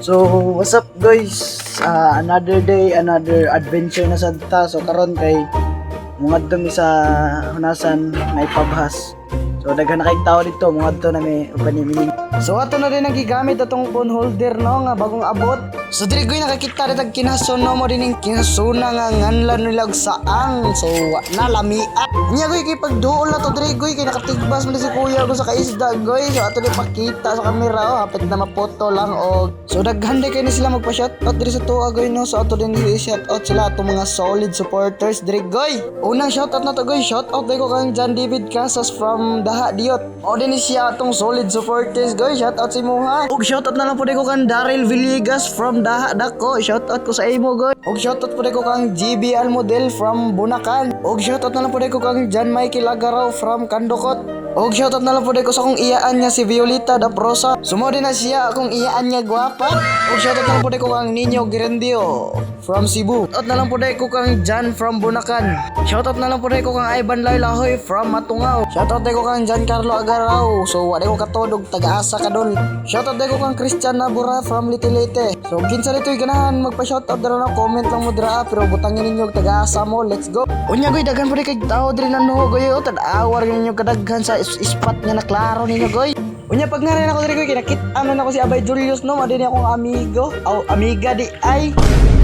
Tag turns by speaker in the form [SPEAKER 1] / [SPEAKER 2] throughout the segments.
[SPEAKER 1] So, what's up guys? Another day, another adventure na sad ta. So, karon kay mga mi sa hunasan na ipabhas. So, daghan na kay tao dito, mga na may upanimiling. So, ato na rin nagigamit atong phone holder no nga bagong abot. So, diri ko'y nakakita rin ang kinason no mo din yung kinasuna nga nganlan nilag saang. So, na lamian. Nya ko'y kay pagduol na to diri ko'y kay nakatigbas mo si kuya ko sa kaisda ko'y. So, ato rin pakita sa kamera oh, hapit na mapoto lang og. So, daghan din kayo na sila magpa-shoutout diri sa tuwa ko'y no. So, ato din i-shoutout sila atong mga solid supporters diri ko'y. Unang shoutout na to ko'y, shoutout din ko kang John David Casas from Daha Diot. O din siya atong solid supporters ko'y. Shoutout sa imo ha. Og shoutout na lang po din ko kang Daryl Villegas from Daha Dako. Shoutout ko sa imo ko'y. Og shoutout po din ko kang GB Almodel from Bunakan. Og shoutout na lang po din ko kang John Michael Agaraw from Kandokot. Og shoutout na lang po din ko sa akong iyaan niya si Violeta da Prosa. Sumo din na siya akong iyaan niya gwapa. Og shoutout na lang po din ko kang Nino Gerendio from Cebu. Shoutout na lang po din ko kang John from Bunakan. Shoutout na lang po din ko kang Ivan Laylahoy from Matungao. Shoutout din ko kang Giancarlo Agaraw. So wala ko katodog taga-asa kadol. Shoutout din ko kang Christian Nabura from Litilete. So kinsa dito'y ganahan magpa-shoutout dira na comment lang mo dira pero butangin ninyo taga-asa mo. Let's go. Unya goy daghan po kay tao diri nano goy o tad-awar ninyo kadaghan sa ispat nga na klaro ninyo goy. Unya pag nga rin ako diri goy kinakit-an na ako si Abay Julius no madini akong amigo o amiga di ay.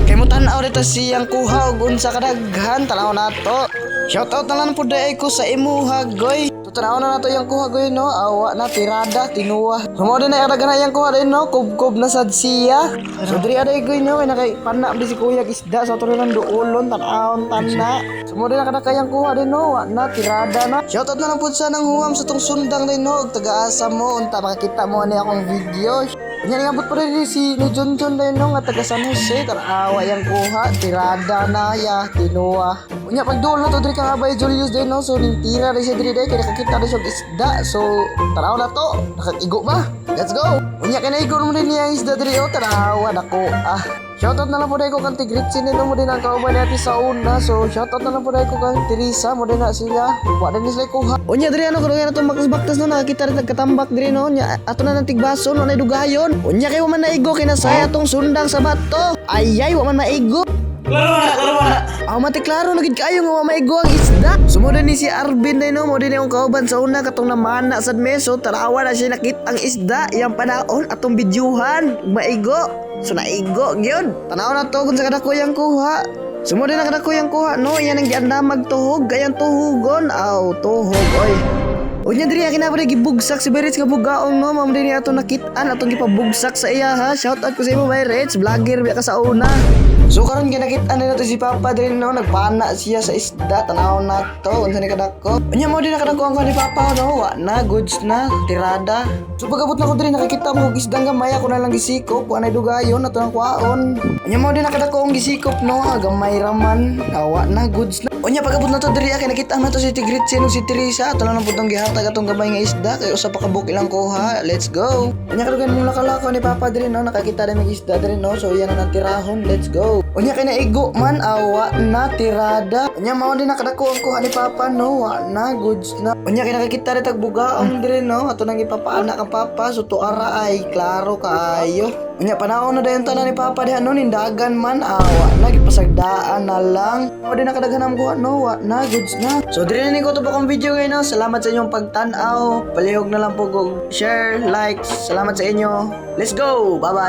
[SPEAKER 1] Kay mo tan-aw dito siyang kuha og unsa kadaghan tanaw nato. Shoutout na lang po dai ko sa imuha goy. Tutanaw na nato yung kuha goy no. Awa na tirada tinuwa. Sumo din na kadaghan yung kuha din no. Kubkob na sad siya. So diri aday goy no kay pana di si kuya isda sa tuloy lang duolon tan-awon tanna. Sumo din na kadaghan yung kuha din no. Wa na tirada na. Shoutout na lang po sa nang huwam sa tong sundang din no. Og taga-asa mo unta makita mo ani akong video. Nya ngabot pa rin si ni Junjun din no nga taga San Jose tan-awa yang kuha tirada na ya tinuwa. Unya pagduol na to diri kang Abay Julius din no. So ning tira rin siya diri day kay nakakita rin siya isda. So tanaw na to nakakigo ba. Let's go. Unya kay naigo mo din niya isda diri o tanawa nako ah. Shoutout na lang po dahil ko kang Tigritsin nito mo din ang kauban natin sa una. So shoutout na lang po dahil ko kang Teresa mo din na sila. Wala din sila kuha. Unya diri ano kaya na itong baktas-baktas no nakakita rin nagkatambak diri no. Nya ato na ng tigbason no na dugayon. Unya kay waman naigo kinasaya tong sundang sa bato. Ayay waman maigo. Klaro na. Mati klaro lagi kayo nga maigo ang isda. Sumunod ni si Arvin din no mo din yung kauban sa una katong namana sad meso tarawa na siya nakit ang isda yang panahon atong bidyuhan maigo. So naigo gyud. Tanaw na to kung sa kadako yang kuha. Sumunod na kadako yang kuha no yan ang giandamag tuhog gayang tuhugon. Aw tuhog oy. Unya diri akin na gibugsak si Berets nga bugaong no ma'am diri ato nakit-an atong gipabugsak sa iya ha. Shout out ko sa imo Berets, vlogger biya ka sa una. So karon ginakit-an na to si Papa diri no nagpana siya sa isda tanaw na to unsa ni kadako. Unya mo din nakadako ang ni Papa no wa na goods na tirada. So pagabot na ko diri nakikita mo isdang gamay ako na lang gisikop wa na dugayon ato nang kwaon. Unya mo din nakadako ang gisikop no gamay raman wa na goods na. Unya pagabot na to diri kay nakita na to si Tigritsin ug si Teresa ato lang putong gihatag atong gamay nga isda kay usa pa ka buk ilang kuha. Let's go. Unya kadugan mong lakalakaw ni Papa diri no nakakita na mig isda diri no so yan na tirahon. Let's go. Unya kay naigo man awa na tirada. Unya mao din nakadako ang kuha ni Papa no wa na goods na. Unya kay nakakita rin tagbugaong diri no ato nang ipapaana kang Papa so tuara ay klaro kaayo. Unya panahon na dayon tanan ni Papa diha no nindagan man awa na gipasagdaan na lang. Mao din nakadaghan ang kuha no wa na goods na. So diri na ni ko to pa kong video ngayon no. Salamat sa inyong pagtan-aw. Palihog na lang po go share, like. Salamat sa inyo. Let's go. Bye-bye.